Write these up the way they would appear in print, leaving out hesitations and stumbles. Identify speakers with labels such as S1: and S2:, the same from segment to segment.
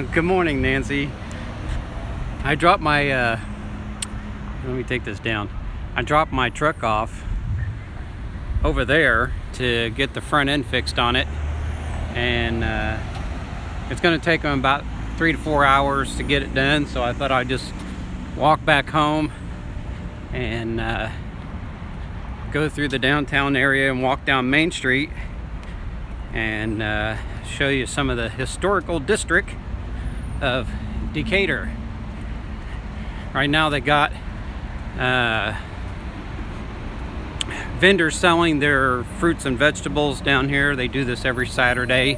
S1: Good morning, Nancy. I dropped my, let me take this down. I dropped my truck off over there to get the front end fixed on it. And it's going to take them about 3 to 4 hours to get it done. So I thought I'd just walk back home and go through the downtown area and walk down Main Street and show you some of the historical district of Decatur. Right now they got vendors selling their fruits and vegetables down here. They do this every Saturday.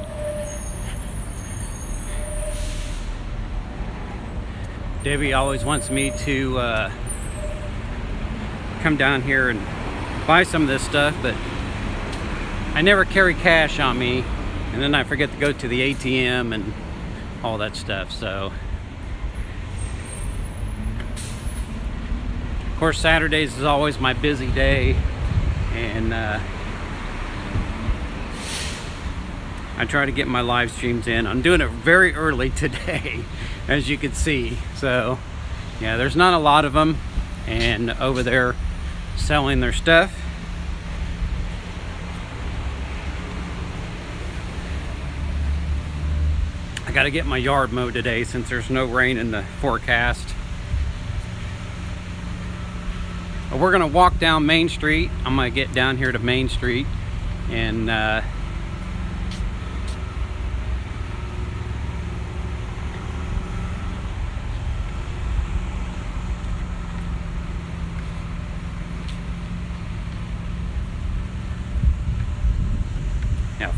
S1: Debbie always wants me to come down here and buy some of this stuff, but I never carry cash on me, and then I forget to go to the ATM and all that stuff. So of course Saturdays is always my busy day, and I try to get my live streams in. I'm doing it very early today, as you can see. So yeah, there's not a lot of them, and over there selling their stuff. I got to get my yard mowed today since there's no rain in the forecast. But we're gonna walk down Main Street. I'm gonna get down here to Main Street and yeah,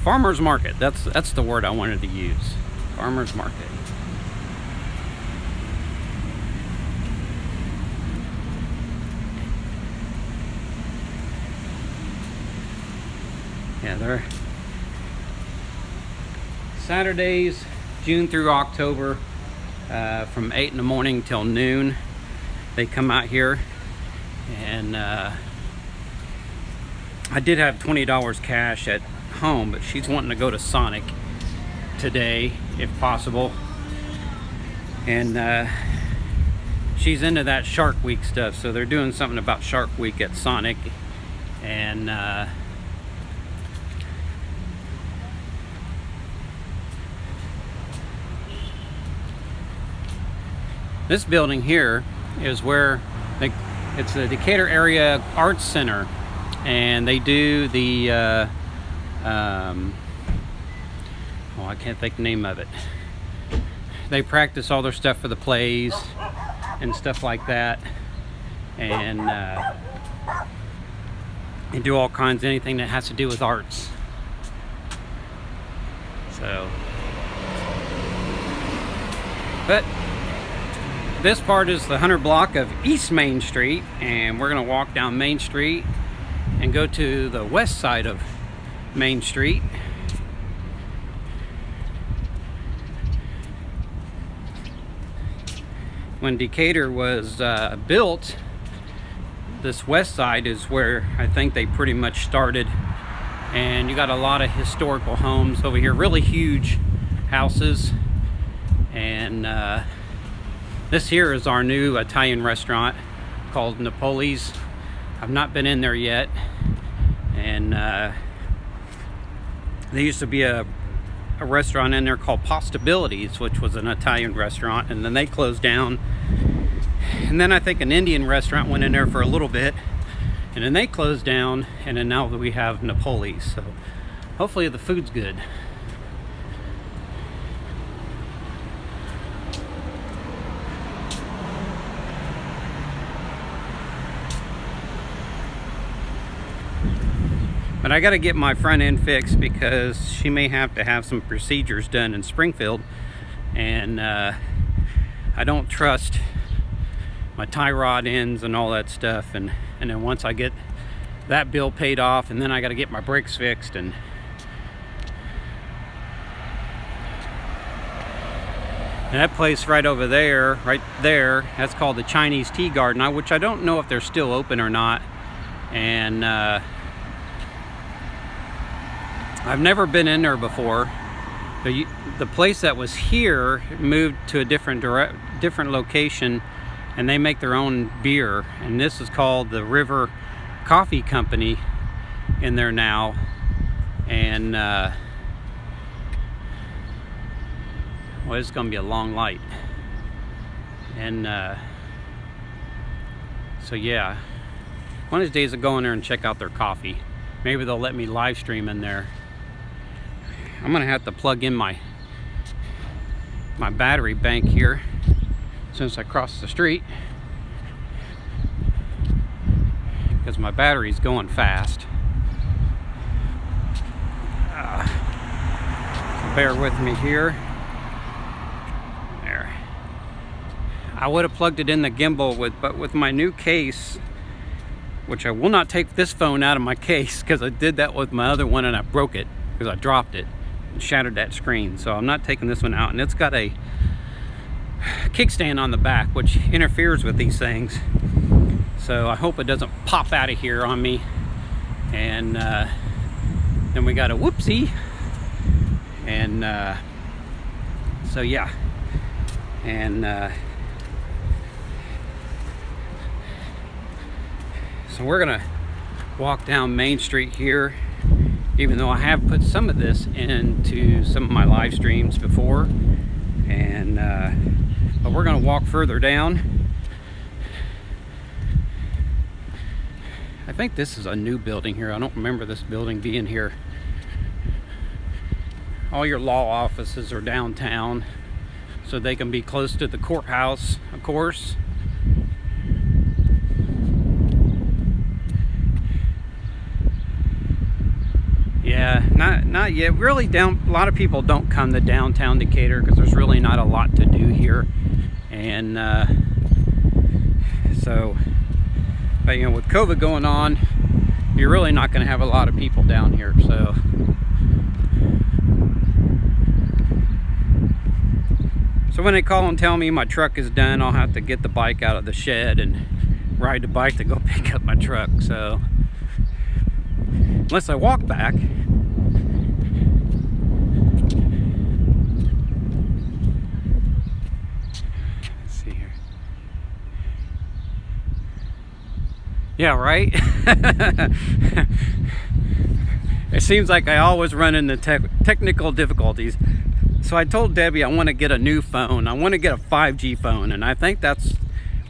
S1: farmers market. That's the word I wanted to use. Farmers market. Yeah, they're Saturdays, June through October, from 8 in the morning till noon. They come out here, and I did have $20 cash at home, but she's wanting to go to Sonic today if possible, and she's into that Shark Week stuff, so they're doing something about Shark Week at Sonic. And this building here is where it's the Decatur Area Arts Center, and they do the oh, I can't think the name of it. They practice all their stuff for the plays and stuff like that, and they do all kinds, anything that has to do with arts. So, but this part is the 100 block of East Main Street, and we're gonna walk down Main Street and go to the west side of Main Street. When Decatur was built, this west side is where I think they pretty much started, and you got a lot of historical homes over here, really huge houses. And this here is our new Italian restaurant called Napoli's. I've not been in there yet, and there used to be a restaurant in there called Postabilities, which was an Italian restaurant, and then they closed down. And then I think an Indian restaurant went in there for a little bit, and then they closed down, and then now we have Napoli's. So hopefully the food's good. But I got to get my front end fixed because she may have to have some procedures done in Springfield, and I don't trust my tie rod ends and all that stuff. And then once I get that bill paid off, and then I got to get my brakes fixed. And that place right over there, that's called the Chinese Tea Garden, which I don't know if they're still open or not. And I've never been in there before, The place that was here moved to a different location, and they make their own beer, and this is called the River Coffee Company in there now. And well, it's gonna be a long light. And so yeah, one of these days I'll go in there and check out their coffee. Maybe they'll let me live stream in there. I'm gonna have to plug in my battery bank here since I crossed the street, because my battery's going fast. So bear with me here. There. I would have plugged it in the gimbal but with my new case, which I will not take this phone out of my case, because I did that with my other one and I broke it because I dropped it and shattered that screen. So I'm not taking this one out, and it's got a kickstand on the back which interferes with these things. So I hope it doesn't pop out of here on me. And then we got a whoopsie. And so yeah. And so we're gonna walk down Main Street here, even though I have put some of this into some of my live streams before. And but we're gonna walk further down. I think this is a new building here. I don't remember this building being here. All your law offices are downtown, so they can be close to the courthouse, of course. Yeah, not yet. Really, a lot of people don't come to downtown Decatur because there's really not a lot to do here. And so, but you know, with COVID going on, you're really not going to have a lot of people down here. So when they call and tell me my truck is done, I'll have to get the bike out of the shed and ride the bike to go pick up my truck. So unless I walk back. Let's see here. Yeah, right? It seems like I always run into technical difficulties. So I told Debbie I want to get a new phone. I want to get a 5G phone, and I think that's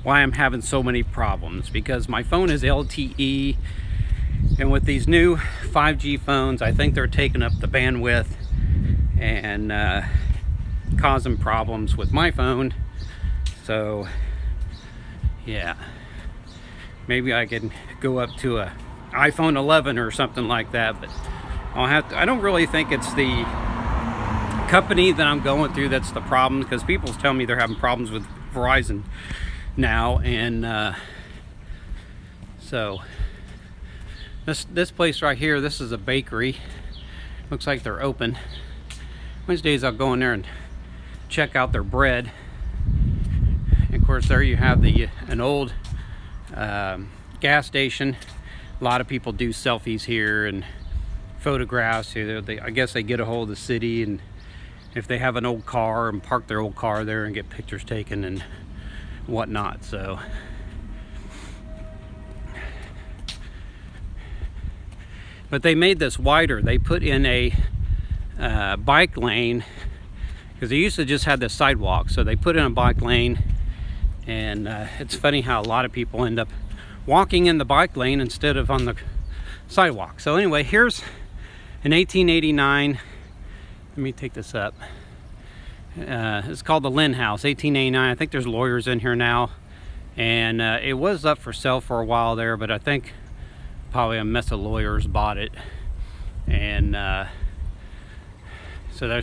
S1: why I'm having so many problems, because my phone is LTE, and with these new 5G phones, I think they're taking up the bandwidth and causing problems with my phone. So yeah, maybe I can go up to a iPhone 11 or something like that, but I'll have to. I don't really think it's the company that I'm going through that's the problem, because people tell me they're having problems with Verizon now. And so this place right here, this is a bakery. Looks like they're open. Wednesdays I'll go in there and check out their bread. And of course there you have an old gas station. A lot of people do selfies here and photographs here. I guess they get a hold of the city, and if they have an old car, and park their old car there and get pictures taken and whatnot. So but they made this wider. They put in a bike lane, because they used to just have this sidewalk, so they put in a bike lane. And it's funny how a lot of people end up walking in the bike lane instead of on the sidewalk. So anyway, here's an 1889, let me take this up. It's called the Lynn House, 1889. I think there's lawyers in here now. And it was up for sale for a while there, but I think probably a mess of lawyers bought it. And so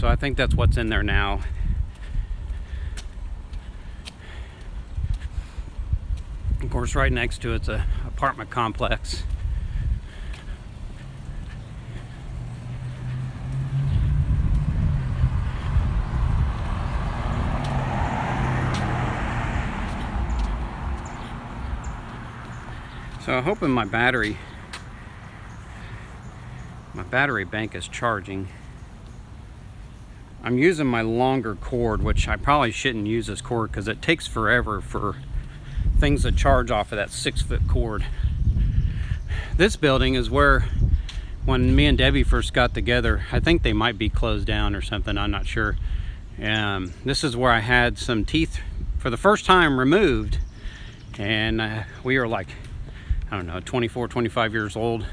S1: I think that's what's in there now. Of course, right next to it's an apartment complex. So I'm hoping my battery bank is charging. I'm using my longer cord, which I probably shouldn't use this cord because it takes forever for things to charge off of that 6-foot cord. This building is where, when me and Debbie first got together, I think they might be closed down or something, I'm not sure. This is where I had some teeth for the first time removed, and we were like, I don't know, 24, 25 years old,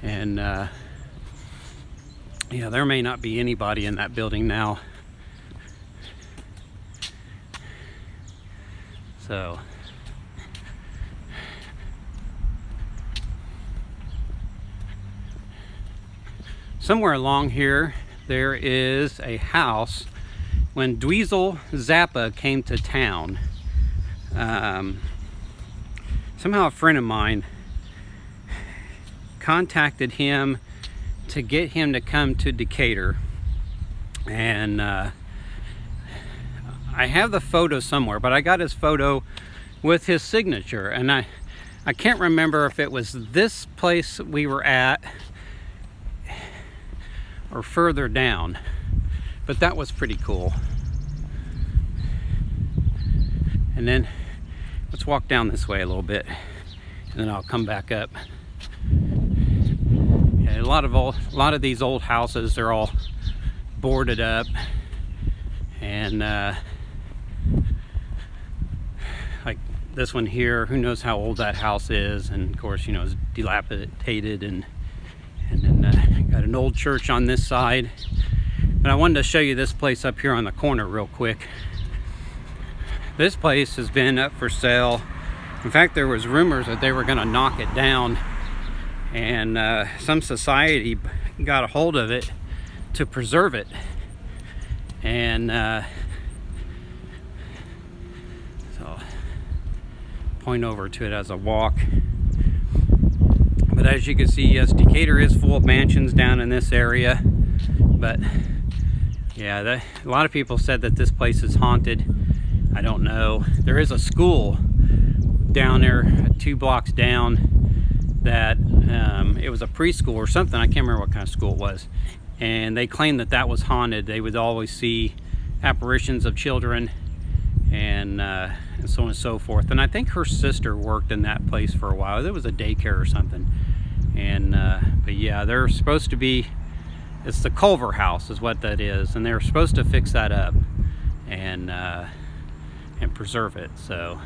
S1: and yeah, there may not be anybody in that building now. So somewhere along here there is a house. When Dweezil Zappa came to town, somehow a friend of mine contacted him to get him to come to Decatur, and I have the photo somewhere, but I got his photo with his signature, and I can't remember if it was this place we were at or further down, but that was pretty cool. And then let's walk down this way a little bit, and then I'll come back up. Yeah, a lot of these old houses, they're all boarded up, and like this one here, who knows how old that house is, and of course, you know, it's dilapidated, and then got an old church on this side. But I wanted to show you this place up here on the corner real quick. This place has been up for sale. In fact, there was rumors that they were going to knock it down, and some society got a hold of it to preserve it, and so point over to it as I walk. But as you can see, yes, Decatur is full of mansions down in this area, but yeah, a lot of people said that this place is haunted. I don't know. There is a school down there 2 blocks down that it was a preschool or something. I can't remember what kind of school it was, and they claimed that that was haunted. They would always see apparitions of children, and so on and so forth. And I think her sister worked in that place for a while. It was a daycare or something. And but yeah, they're supposed to be, it's the Culver House is what that is, and they're supposed to fix that up and preserve it. So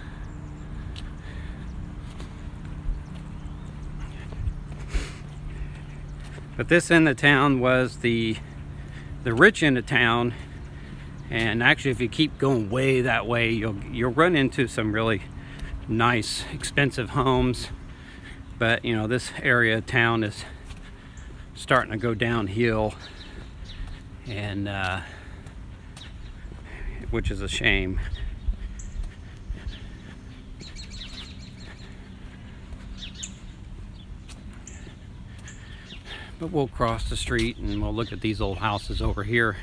S1: but this end of town was the rich end of town, and actually if you keep going way that way, you'll run into some really nice expensive homes. But you know, this area of town is starting to go downhill, and which is a shame. But we'll cross the street and we'll look at these old houses over here.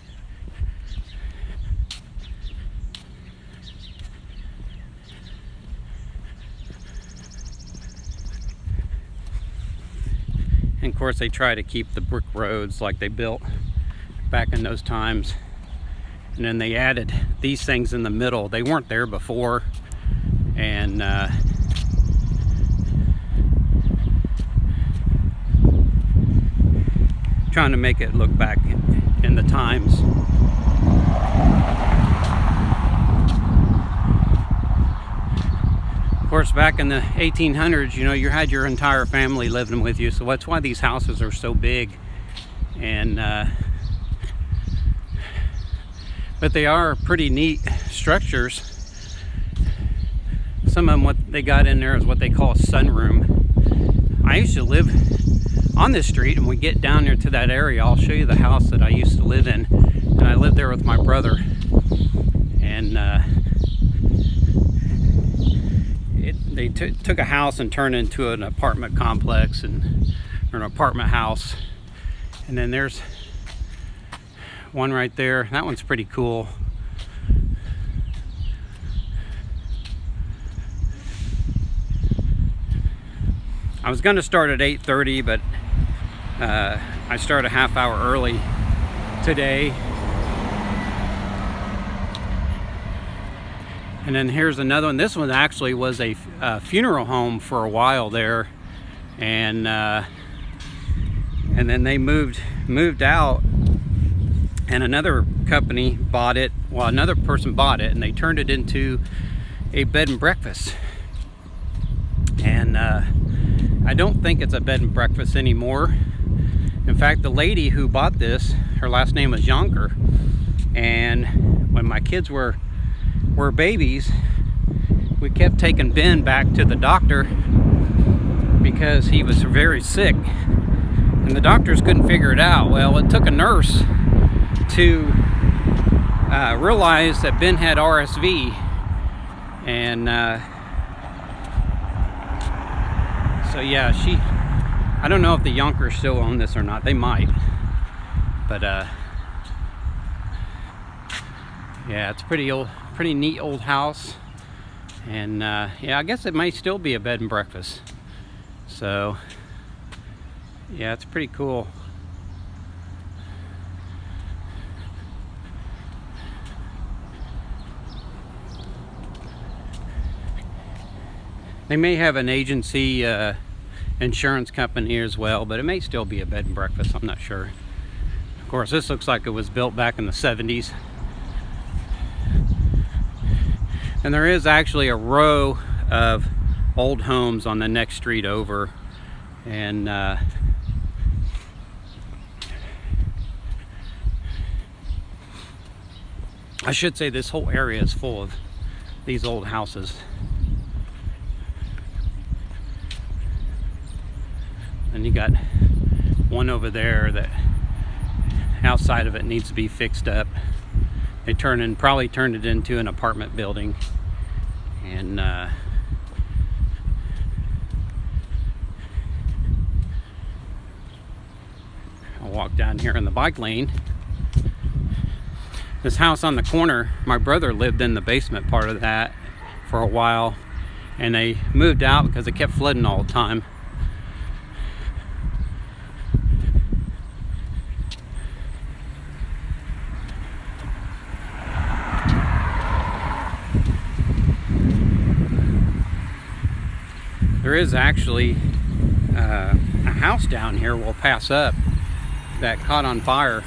S1: And of course, they try to keep the brick roads like they built back in those times. And then they added these things in the middle. They weren't there before. And trying to make it look back in the times. Of course, back in the 1800s, you know, you had your entire family living with you, so that's why these houses are so big. And but they are pretty neat structures. Some of them, what they got in there is what they call a sunroom. I used to live on this street, and we get down there to that area, I'll show you the house that I used to live in, and I lived there with my brother. And they took a house and turned it into an apartment complex, or an apartment house. And then there's one right there. That one's pretty cool. I was going to start at 8:30, but I started a half hour early today, And then here's another one. This one actually was a funeral home for a while there, and then they moved out, and another company bought it. Well, another person bought it, and they turned it into a bed and breakfast. And I don't think it's a bed and breakfast anymore. In fact, the lady who bought this, her last name was Yonker, and when my kids were babies, we kept taking Ben back to the doctor because he was very sick, and the doctors couldn't figure it out. Well, it took a nurse to realize that Ben had RSV, and so yeah, I don't know if the Yonkers still own this or not. They might, but yeah, it's pretty neat old house, and yeah, I guess it may still be a bed and breakfast. So yeah, it's pretty cool. They may have an agency insurance company here as well, but it may still be a bed and breakfast. I'm not sure. Of course, this looks like it was built back in the 70s. And there is actually a row of old homes on the next street over, and I should say this whole area is full of these old houses. And you got one over there that outside of it needs to be fixed up. They probably turned it into an apartment building, and I'll walk down here in the bike lane. This house on the corner, my brother lived in the basement part of that for a while, and they moved out because it kept flooding all the time. There is actually a house down here we'll pass up that caught on fire.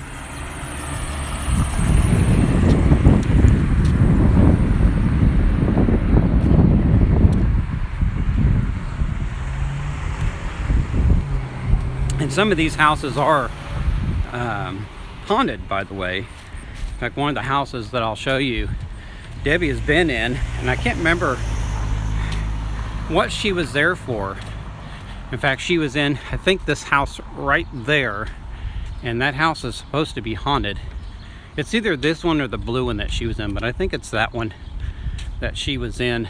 S1: And some of these houses are haunted, by the way. In fact, one of the houses that I'll show you, Debbie has been in, and I can't remember what she was there for. In fact, she was in, I think, this house right there, and that house is supposed to be haunted. It's either this one or the blue one that she was in, but I think it's that one that she was in.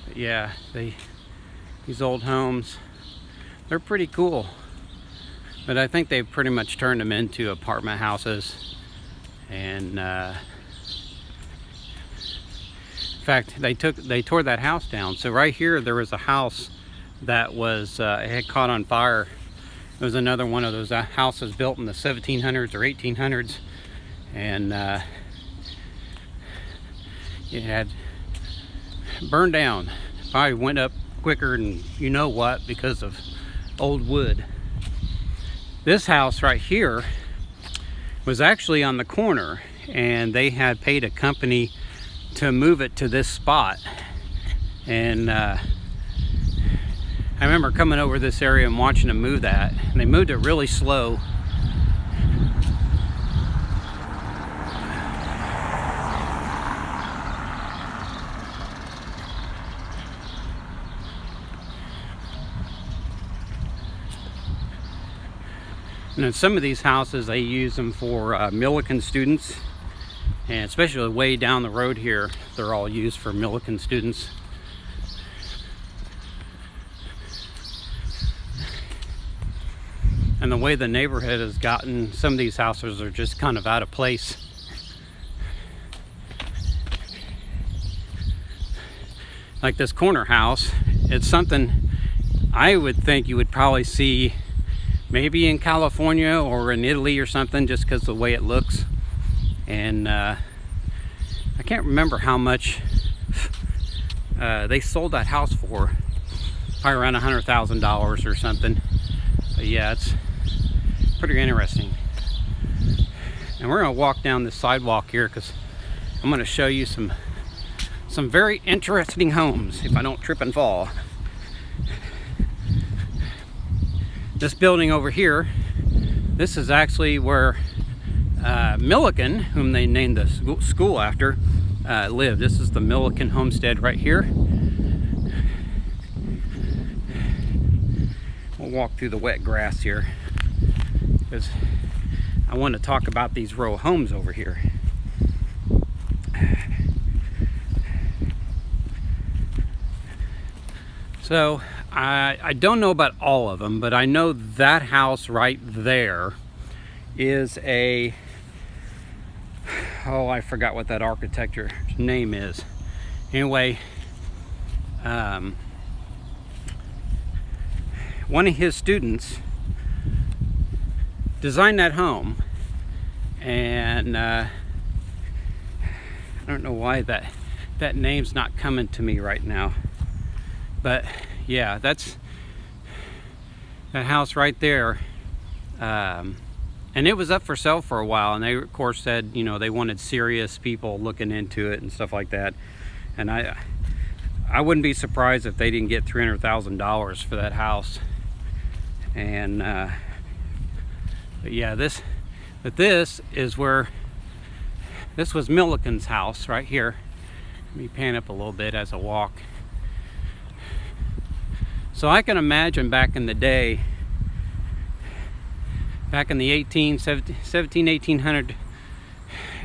S1: But yeah, these old homes, they're pretty cool. But I think they've pretty much turned them into apartment houses. And in fact, they tore that house down. So right here, there was a house that was it had caught on fire. It was another one of those houses built in the 1700s or 1800s, and it had burned down. Probably went up quicker than you know what because of old wood. This house right here was actually on the corner, and they had paid a company to move it to this spot. And I remember coming over this area and watching them move that, and they moved it really slow. And in some of these houses, they use them for Millikan students, and especially way down the road here, they're all used for Millikan students. And the way the neighborhood has gotten, some of these houses are just kind of out of place. Like this corner house, it's something I would think you would probably see maybe in California or in Italy or something, just because of the way it looks. And I can't remember how much they sold that house for, probably around $100,000 or something. But yeah, it's pretty interesting. And we're gonna walk down this sidewalk here because I'm gonna show you some very interesting homes if I don't trip and fall. This building over here, this is actually where Milliken, whom they named the school after, lived. This is the Milliken homestead right here. We'll walk through the wet grass here because I want to talk about these row of homes over here. So I don't know about all of them, but I know that house right there is a, oh, I forgot what that architecture's name is. Anyway, one of his students designed that home, and I don't know why that name's not coming to me right now, but yeah, that's that house right there. And it was up for sale for a while, and they of course said, you know, they wanted serious people looking into it and stuff like that. And I wouldn't be surprised if they didn't get $300,000 for that house. And but yeah, this is where, this was Milliken's house right here. Let me pan up a little bit as I walk. So I can imagine back in the day, back in the 1800,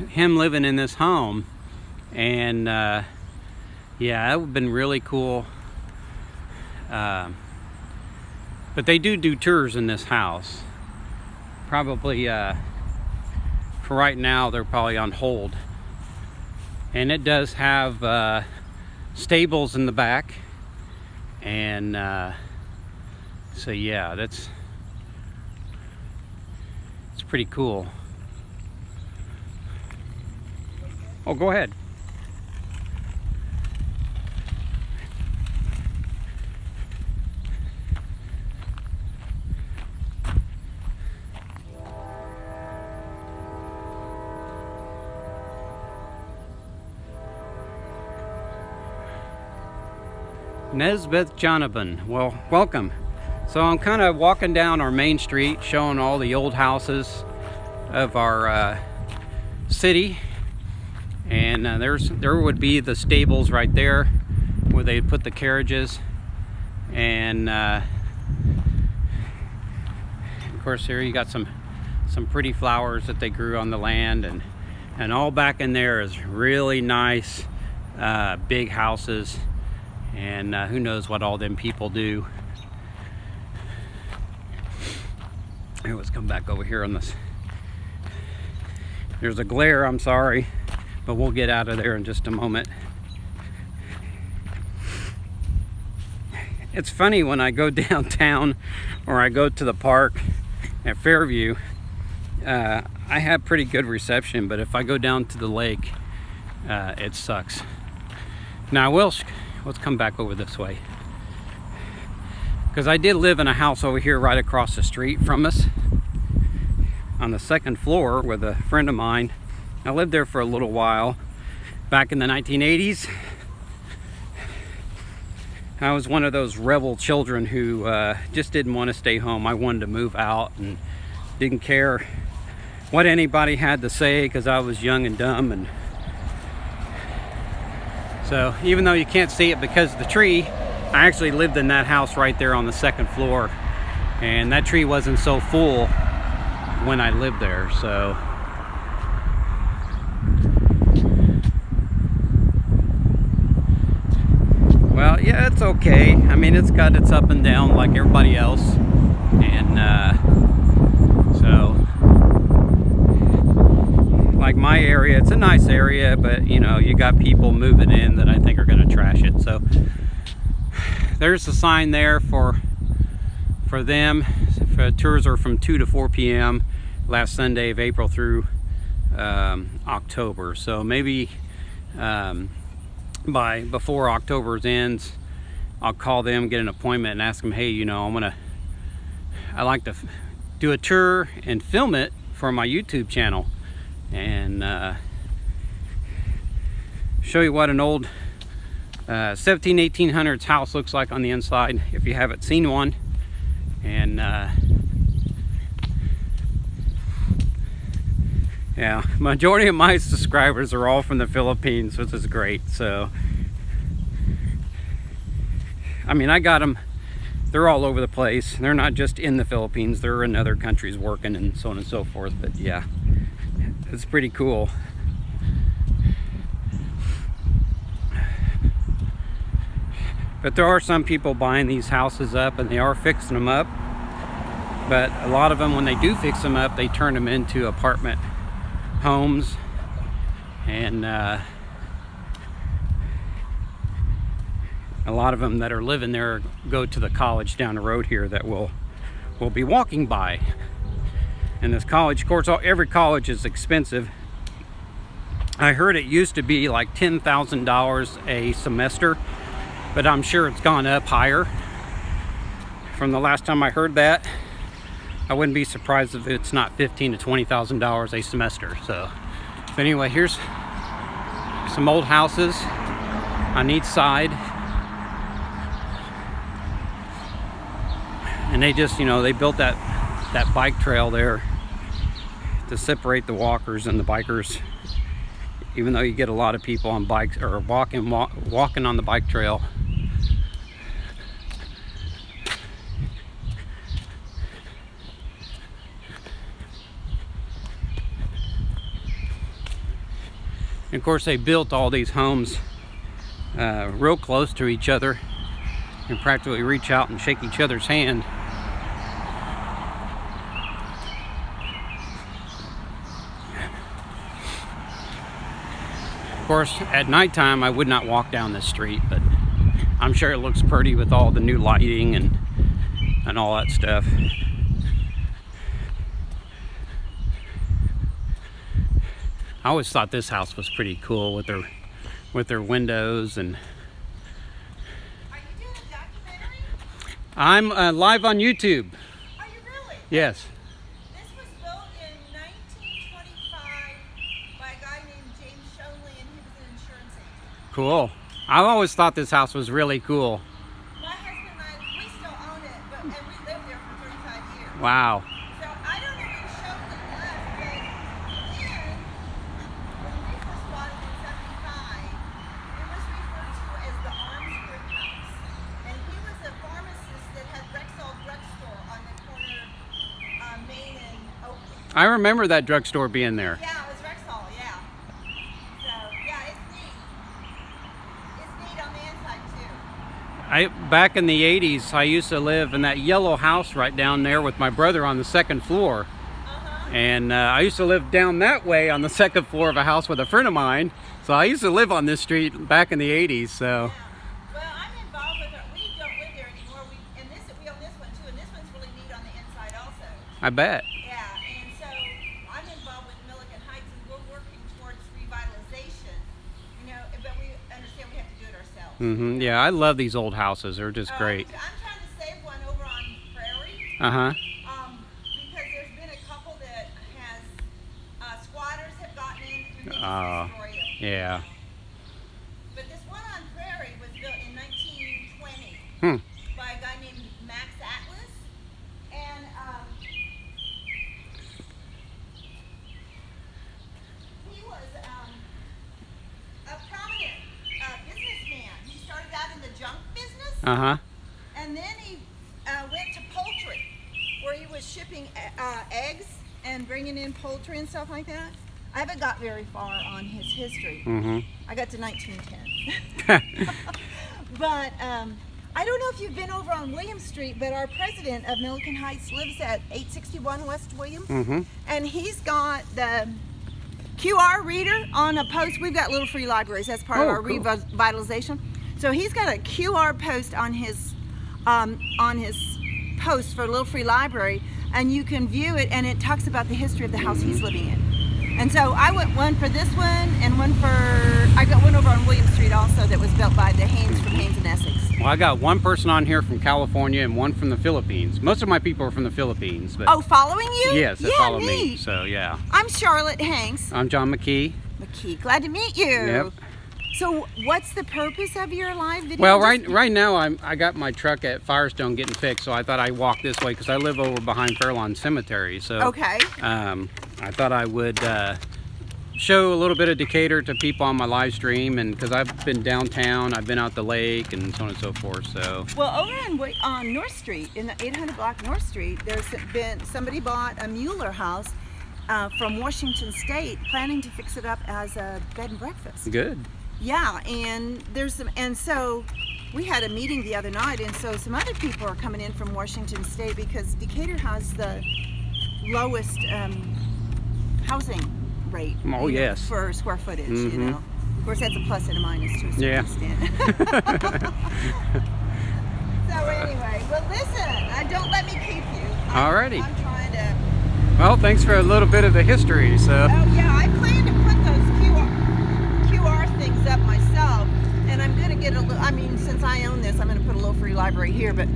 S1: him living in this home. And yeah, that would have been really cool. But they do tours in this house. Probably for right now they're probably on hold. And it does have stables in the back. And so yeah, it's pretty cool. Oh, go ahead. Nesbeth Jonathan, well, welcome. So I'm kind of walking down our main street, showing all the old houses of our city, and there would be the stables right there where they put the carriages, and of course here you got some pretty flowers that they grew on the land, and all back in there is really nice big houses. And who knows what all them people do. Here, let's come back over here on this. There's a glare, I'm sorry, but we'll get out of there in just a moment. It's funny when I go downtown or I go to the park at Fairview, I have pretty good reception, but if I go down to the lake, it sucks. Now let's come back over this way, because I did live in a house over here right across the street from us on the second floor with a friend of mine. I lived there for a little while back in the 1980s. I was one of those rebel children who just didn't want to stay home. I wanted to move out and didn't care what anybody had to say because I was young and dumb. And so even though you can't see it because of the tree, I actually lived in that house right there on the second floor, and that tree wasn't so full when I lived there. So well, yeah, it's okay. I mean, it's got its up and down like everybody else, and so like my area, it's a nice area, but you know, you got people moving in that I think are going to trash it. So there's a sign there for for them. Tours are from 2 to 4 p.m. last Sunday of April through October. So maybe before October ends, I'll call them, get an appointment, and ask them, hey, you know, I like to do a tour and film it for my YouTube channel, and show you what an old 1800s house looks like on the inside if you haven't seen one. And yeah, majority of my subscribers are all from the Philippines, which is great. So I mean, I got them, they're all over the place. They're not just in the Philippines, they're in other countries working and so on and so forth. But yeah, it's pretty cool. But there are some people buying these houses up, and they are fixing them up. But a lot of them, when they do fix them up, they turn them into apartment homes. And a lot of them that are living there go to the college down the road here that we'll be walking by. And this college, of course, every college is expensive. I heard it used to be like $10,000 a semester, but I'm sure it's gone up higher. From the last time I heard that, I wouldn't be surprised if it's not $15,000 to $20,000 a semester. So, but anyway, here's some old houses on each side. And they just, you know, they built that bike trail there to separate the walkers and the bikers. Even though you get a lot of people on bikes or walking on the bike trail. And of course, they built all these homes real close to each other and practically reach out and shake each other's hand. Of course, at nighttime I would not walk down this street, but I'm sure it looks pretty with all the new lighting and all that stuff. I always thought this house was pretty cool with their windows. And
S2: are you doing a documentary?
S1: I'm live on YouTube.
S2: Are you really?
S1: Yes.
S2: This was built in 1925 by a guy named James Shonley, and he was an insurance agent.
S1: Cool. I've always thought this house was really cool.
S2: My husband and I, we still own it, and we lived there for 35 years.
S1: Wow.
S2: So I don't know when Shonley left, but then when we first bought it in 75, it was referred to as the Armsford House. And he was a pharmacist that had Rexall drugstore on the corner of Main and Oakley.
S1: I remember that drugstore being there.
S2: Yeah, it was Rexall, yeah. So, yeah, it's neat. It's neat on the inside, too.
S1: Back in the 80s, I used to live in that yellow house right down there with my brother on the second floor. And I used to live down that way on the second floor of a house with a friend of mine. So I used to live on this street back in the 80s. So.
S2: Yeah. Well, I'm involved with it. We don't live there anymore. We own this one, too. And this one's really neat on the inside, also.
S1: I bet.
S2: Yeah, and so I'm involved with Milliken Heights, and we're working towards revitalization, you know, but we understand we have to do it ourselves.
S1: Mm-hmm. Yeah, I love these old houses. They're just great.
S2: I'm trying to save one over on Prairie,
S1: Uh-huh.
S2: because there's been a couple that has, squatters have gotten in and they
S1: Oh,
S2: just destroy them.
S1: yeah.
S2: But this one on Prairie was built in 1920
S1: Hmm.
S2: by a guy named Max Atlas, and he was a prominent businessman. He started out in the junk business,
S1: Uh-huh.
S2: and then he went to poultry, where he was shipping eggs and bringing in poultry and stuff like that. I haven't got very far on his history.
S1: Mm-hmm.
S2: I got to 1910. But I don't know if you've been over on William Street, but our president of Milliken Heights lives at 861 West William.
S1: Mm-hmm.
S2: And he's got the QR reader on a post. We've got little free libraries. That's part of our
S1: cool.
S2: revitalization. So he's got a QR post on his post for a little free library, and you can view it, and it talks about the history of the house he's living in. And so I went one for this one, and I got one over on William Street also that was built by the Haynes from Haynes and Essex.
S1: Well, I got one person on here from California and one from the Philippines. Most of my people are from the Philippines. But
S2: Oh, following you?
S1: yes, they
S2: yeah,
S1: follow
S2: neat.
S1: me. So yeah.
S2: I'm Charlotte Hanks.
S1: I'm John McKee.
S2: McKee, glad to meet you.
S1: Yep.
S2: So what's the purpose of your live video?
S1: Well,
S2: Just-
S1: right now I got my truck at Firestone getting fixed, so I thought I'd walk this way because I live over behind Fairlawn Cemetery. So
S2: Okay.
S1: I thought I would show a little bit of Decatur to people on my live stream, and because I've been downtown, I've been out the lake, and so on and so forth. So
S2: Well, over on North Street, in the 800 block North Street, there's been somebody bought a Mueller house from Washington State, planning to fix it up as a bed and breakfast.
S1: good.
S2: Yeah, and so we had a meeting the other night, and so some other people are coming in from Washington State because Decatur has the lowest housing rate.
S1: Oh,
S2: you know,
S1: yes.
S2: for square footage. You
S1: Mhm.
S2: know, of course that's a plus and a minus to a certain
S1: Yeah.
S2: extent. So anyway, well listen, don't let me keep you.
S1: Alrighty.
S2: I'm trying to.
S1: Well, thanks for a little bit of the history. So
S2: Oh yeah, I plan to put those QR things up myself, and I'm gonna get a little. I mean, since I own this, I'm gonna put a little free library here. But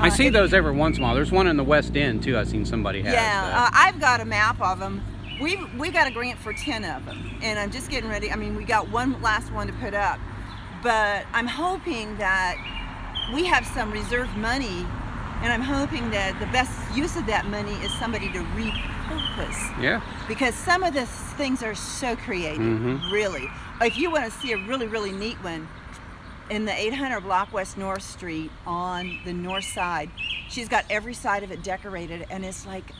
S1: I see those every once in a while. There's one in the West End too. I've seen somebody have.
S2: yeah, I've got a map of them. We got a grant for 10 of them, and I'm just getting ready. I mean, we got one last one to put up, but I'm hoping that we have some reserved money, and I'm hoping that the best use of that money is somebody to repurpose.
S1: Yeah.
S2: Because some of the things are so creative,
S1: Mhm.
S2: really. If you want to see a really, really neat one, in the 800 block West North Street on the north side, she's got every side of it decorated, and it's like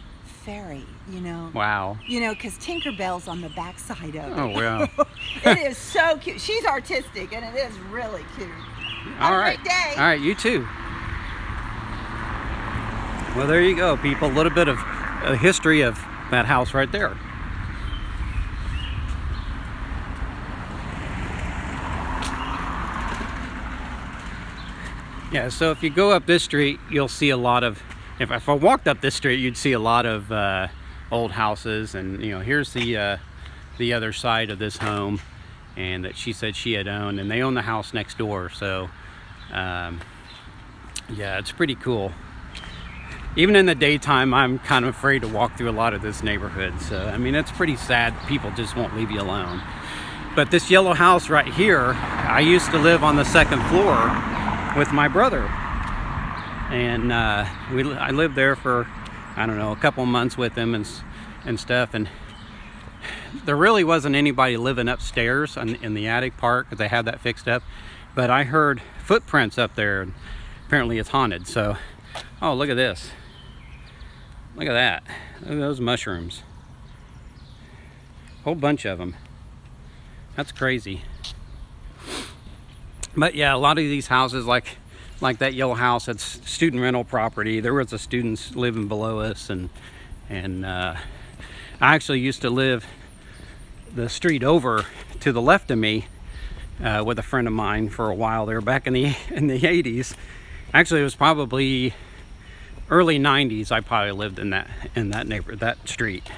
S2: fairy, you know.
S1: Wow.
S2: You know, because Tinkerbell's on the back side of it.
S1: Oh wow.
S2: It is so cute. She's artistic, and it is really cute. Have
S1: All
S2: a
S1: right.
S2: great day.
S1: All right. You too. Well, there you go, people. A little bit of a history of that house right there. Yeah, so if you go up this street, you'll see a lot of, if I walked up this street, you'd see a lot of old houses, and you know, here's the other side of this home, and that she said she had owned, and they own the house next door. So yeah, it's pretty cool. Even in the daytime, I'm kind of afraid to walk through a lot of this neighborhood. So I mean, it's pretty sad. People just won't leave you alone. But this yellow house right here, I used to live on the second floor with my brother, and I lived there for, I don't know, a couple months with him and stuff, and there really wasn't anybody living upstairs in the attic part because they had that fixed up, but I heard footprints up there, and apparently it's haunted. So, oh, look at this, look at that, look at those mushrooms, whole bunch of them. That's crazy. But yeah, a lot of these houses, like that yellow house, that's student rental property. There was a students living below us, and I actually used to live the street over to the left of me with a friend of mine for a while there back in the 80s. Actually, it was probably early 90s. I probably lived in that neighborhood, that street.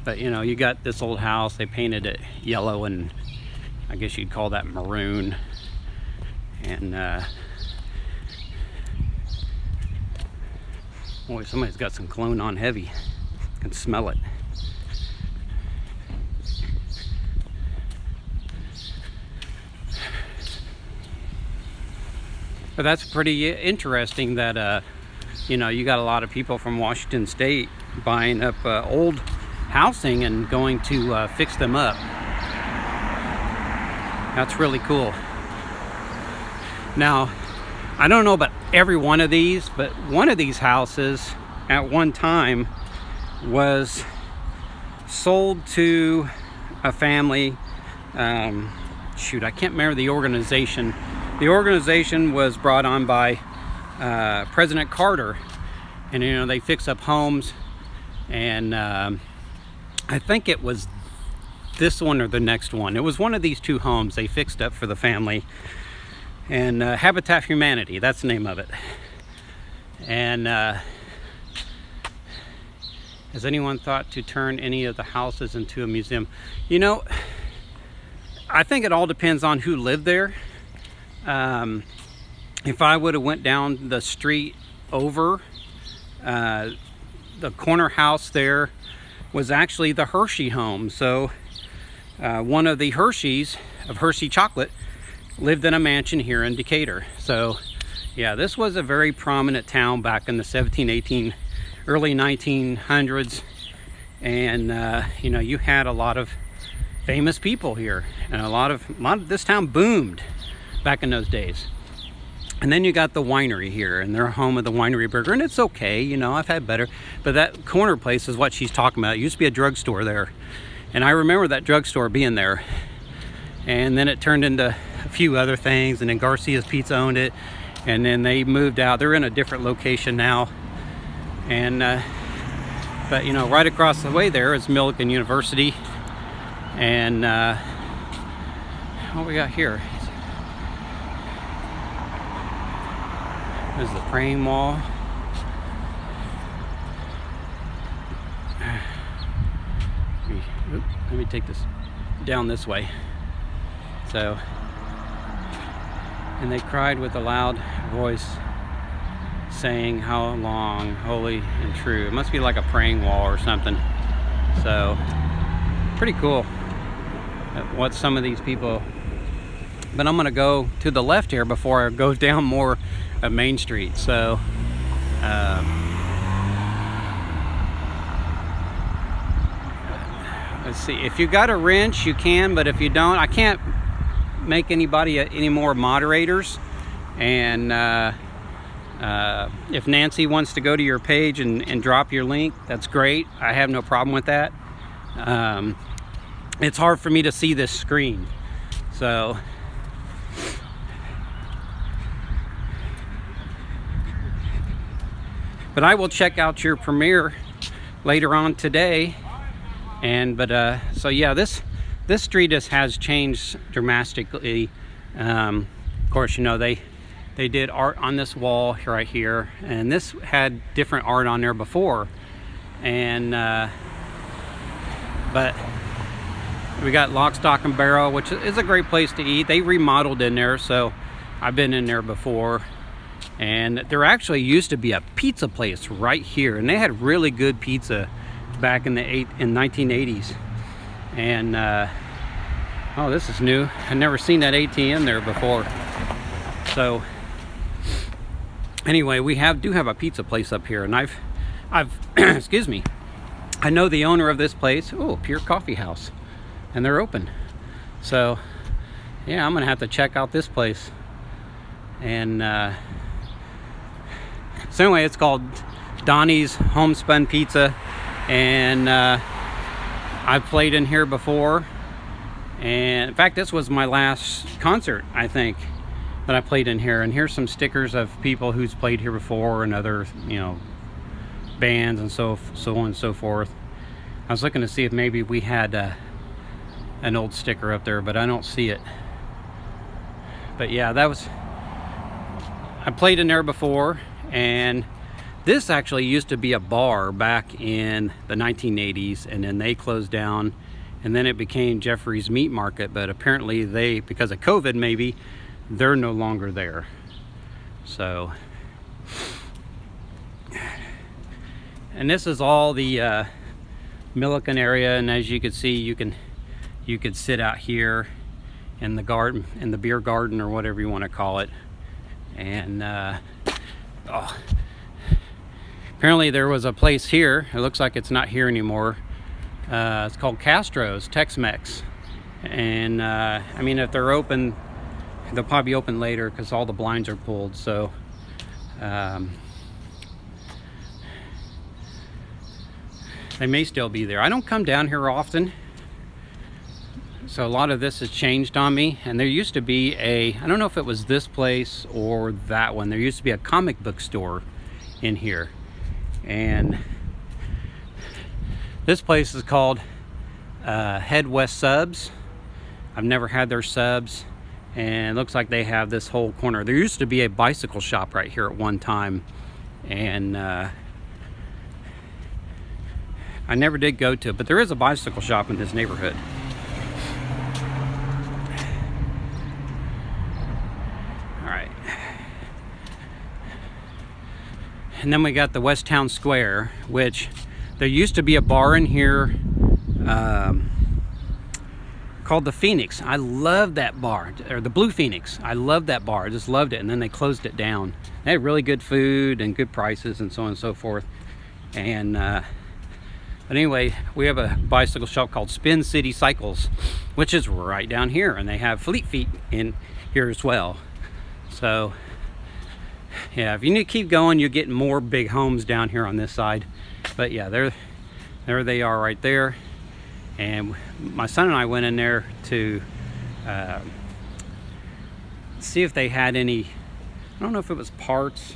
S1: But you know, you got this old house, they painted it yellow, and I guess you'd call that maroon. And boy, somebody's got some cologne on heavy. I can smell it. But that's pretty interesting that you know, you got a lot of people from Washington State buying up old housing and going to fix them up. That's really cool. Now, I don't know about every one of these, but one of these houses at one time was sold to a family. Shoot, I can't remember the organization. The organization was brought on by President Carter, and you know, they fix up homes, and I think it was this one or the next one. It was one of these two homes they fixed up for the family. And Habitat for Humanity, that's the name of it. And has anyone thought to turn any of the houses into a museum? You know, I think it all depends on who lived there. If I would have went down the street over, the corner house there was actually the Hershey home. So one of the Hersheys of Hershey Chocolate lived in a mansion here in Decatur. So yeah, this was a very prominent town back in the 17, 18, early 1900s. And you know, you had a lot of famous people here, and a lot of this town boomed back in those days. And then you got the winery here, and they're home of the Winery Burger, and it's okay, you know, I've had better. But that corner place is what she's talking about. It used to be a drugstore there, and I remember that drugstore being there. And then it turned into a few other things, and then Garcia's Pizza owned it, and then they moved out. They're in a different location now. And but you know, right across the way there is Millikan University. And what we got here? There's the praying wall. Let me take this down this way. So, and they cried with a loud voice, saying, "How long, holy and true." It must be like a praying wall or something. So, pretty cool what some of these people. But I'm gonna go to the left here before I go down more of Main Street. So let's see, if you got a wrench you can, but if you don't, I can't make anybody any more moderators. And if Nancy wants to go to your page and drop your link, that's great. I have no problem with that. It's hard for me to see this screen, so but I will check out your premiere later on today. And so yeah, this street has changed dramatically. Of course, you know, they did art on this wall right here, and this had different art on there before. And but we got Lock, Stock and Barrel, which is a great place to eat. They remodeled in there, so I've been in there before. And there actually used to be a pizza place right here, and they had really good pizza back in the 1980s. And oh, this is new. I've never seen that ATM there before. So anyway, we do have a pizza place up here, and I've excuse me, I know the owner of this place. Oh, Pure Coffee House, and they're open. So yeah, I'm gonna have to check out this place. And so anyway, it's called Donnie's Homespun Pizza, and I've played in here before. And in fact, this was my last concert, I think, that I played in here. And here's some stickers of people who's played here before, and other, you know, bands and so on and so forth. I was looking to see if maybe we had an old sticker up there, but I don't see it. But yeah, I played in there before. And this actually used to be a bar back in the 1980s, and then they closed down, and then it became Jeffrey's Meat Market. But apparently because of COVID maybe, they're no longer there. So, and this is all the Millikan area, and as you can see, you could sit out here in the garden, in the beer garden, or whatever you want to call it. And oh, apparently there was a place here. It looks like it's not here anymore. It's called Castro's Tex-Mex. And I mean, if they're open, they'll probably be open later because all the blinds are pulled. So they may still be there. I don't come down here often, so a lot of this has changed on me. And there used to be I don't know if it was this place or that one, there used to be a comic book store in here. And this place is called Head West Subs. I've never had their subs, and it looks like they have this whole corner. There used to be a bicycle shop right here at one time, and I never did go to it, but there is a bicycle shop in this neighborhood. All right. And then we got the West Town Square, which there used to be a bar in here called the Phoenix. I loved that bar, or the Blue Phoenix. I loved that bar. I just loved it. And then they closed it down. They had really good food and good prices and so on and so forth. And but anyway, we have a bicycle shop called Spin City Cycles, which is right down here, and they have Fleet Feet in here as well. So yeah, if you need to keep going, you'll get more big homes down here on this side. But yeah, there they are right there. And my son and I went in there to see if they had any, I don't know if it was parts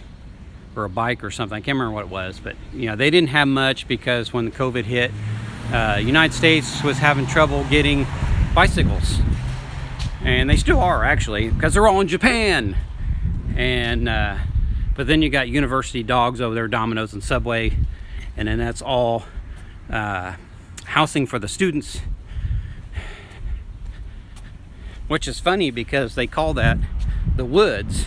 S1: or a bike or something. I can't remember what it was, but you know, they didn't have much because when the COVID hit, United States was having trouble getting bicycles. And they still are, actually, because they're all in Japan. And but then you got University Dogs over there, Domino's and Subway, and then that's all housing for the students, which is funny because they call that the Woods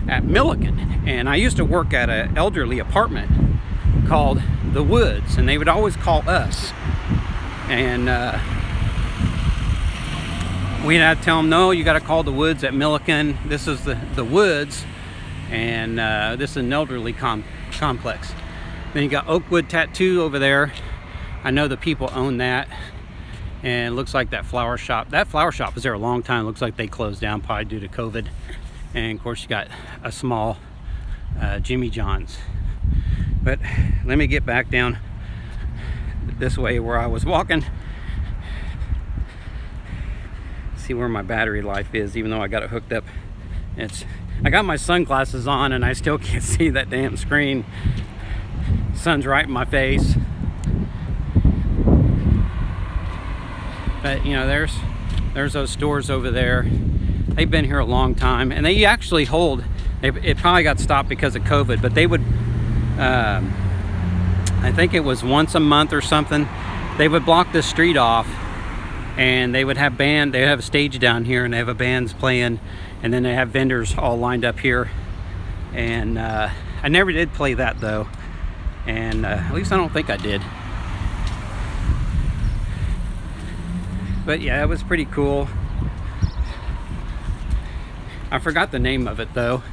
S1: at Milliken. And I used to work at an elderly apartment called the Woods, and they would always call us, and we'd have to tell them, no, you got to call the Woods at Milliken. This is the Woods, and this is an elderly complex. Then you got Oakwood Tattoo over there. I know the people own that, and it looks like that flower shop was there a long time. It looks like they closed down probably due to COVID. And of course you got a small Jimmy John's. But let me get back down this way where I was walking. See where my battery life is, even though I got it hooked up. I got my sunglasses on and I still can't see that damn screen. Sun's right in my face. But you know, there's those stores over there. They've been here a long time, and they actually hold, it probably got stopped because of COVID, but they would, I think it was once a month or something, they would block the street off, and they would have they have a stage down here, and they have a bands playing, and then they have vendors all lined up here. And I never did play that though, and at least I don't think I did. But yeah, it was pretty cool. I forgot the name of it though.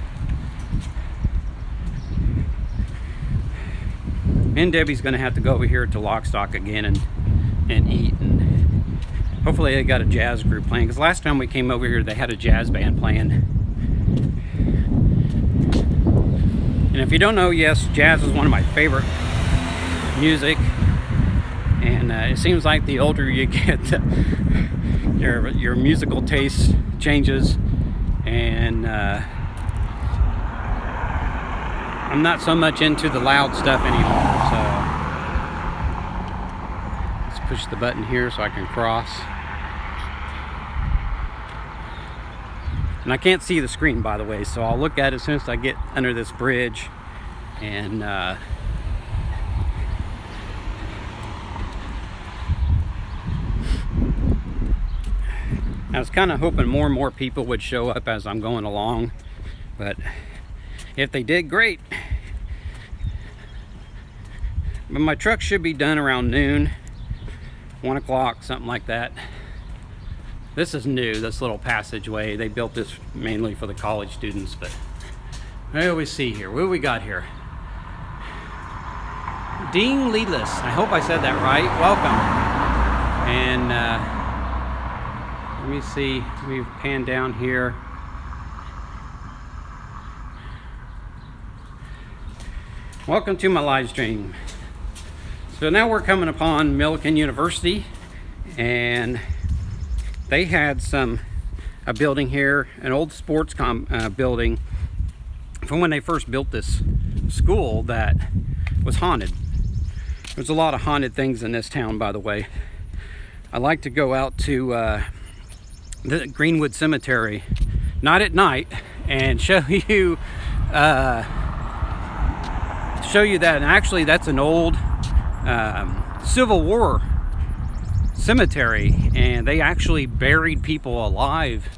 S1: Me and Debbie's gonna have to go over here to Lock Stock again and eat, and hopefully they got a jazz group playing, because last time we came over here they had a jazz band playing. And if you don't know, yes, jazz is one of my favorite music. And it seems like the older you get, your musical taste changes. And I'm not so much into the loud stuff anymore. So let's push the button here so I can cross. And I can't see the screen, by the way, so I'll look at it as soon as I get under this bridge. And I was kind of hoping more and more people would show up as I'm going along, but if they did, great. But my truck should be done around noon, 1 o'clock, something like that. This is new, this little passageway. They built this mainly for the college students, but what do we see here? What do we got here? Dean Leedless, I hope I said that right. Welcome. And let me see, let me pan down here. Welcome to my live stream. So now we're coming upon Milliken University, and they had a building here, an old sports building from when they first built this school that was haunted. There's a lot of haunted things in this town, by the way. I like to go out to the Greenwood Cemetery, not at night, and show you that. And actually, that's an old Civil War cemetery, and they actually buried people alive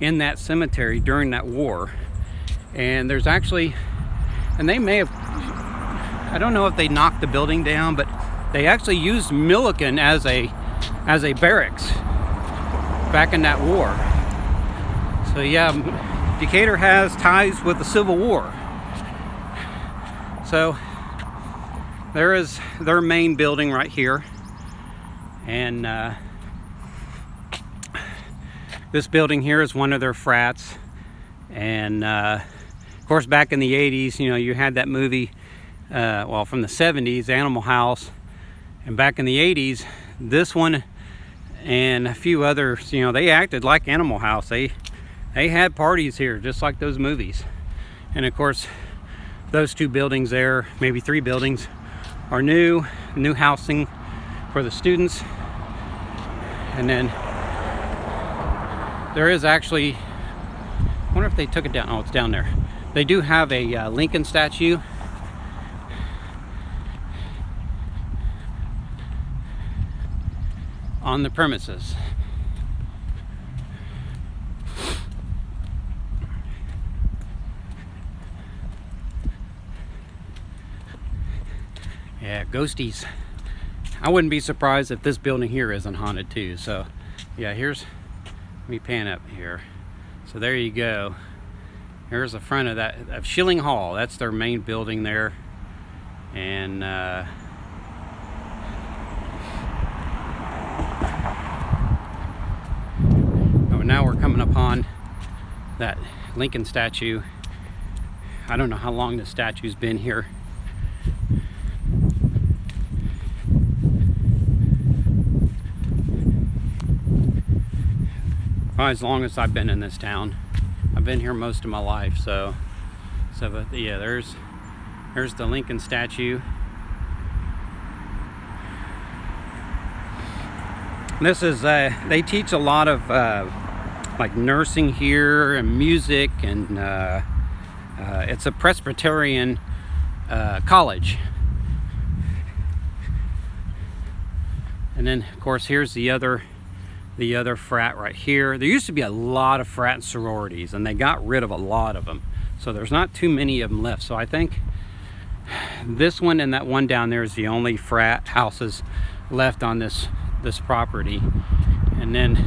S1: in that cemetery during that war. And there's actually, and they may have, I don't know if they knocked the building down, but they actually used Milliken as a barracks back in that war. So yeah, Decatur has ties with the Civil War. So there is their main building right here, and this building here is one of their frats. And of course, back in the 80s, you know, you had that movie, well, from the 70s, Animal House, and back in the 80s, this one and a few others, you know, they acted like Animal House. They had parties here, just like those movies. And of course, those two buildings there, maybe three buildings, are new housing for the students. And then there is actually, I wonder if they took it down. Oh, it's down there. They do have a Lincoln statue. On the premises. Yeah, ghosties. I wouldn't be surprised if this building here isn't haunted too. So yeah, let me pan up here. So there you go. Here's the front of Schilling Hall. That's their main building there. And now we're coming upon that Lincoln statue. I don't know how long the statue's been here. Probably as long as I've been in this town. I've been here most of my life, but yeah, there's the Lincoln statue. This is they teach a lot of like nursing here and music, and it's a Presbyterian college. And then of course here's the other frat right here. There used to be a lot of frat sororities, and they got rid of a lot of them, so there's not too many of them left. So I think this one and that one down there is the only frat houses left on this property. And then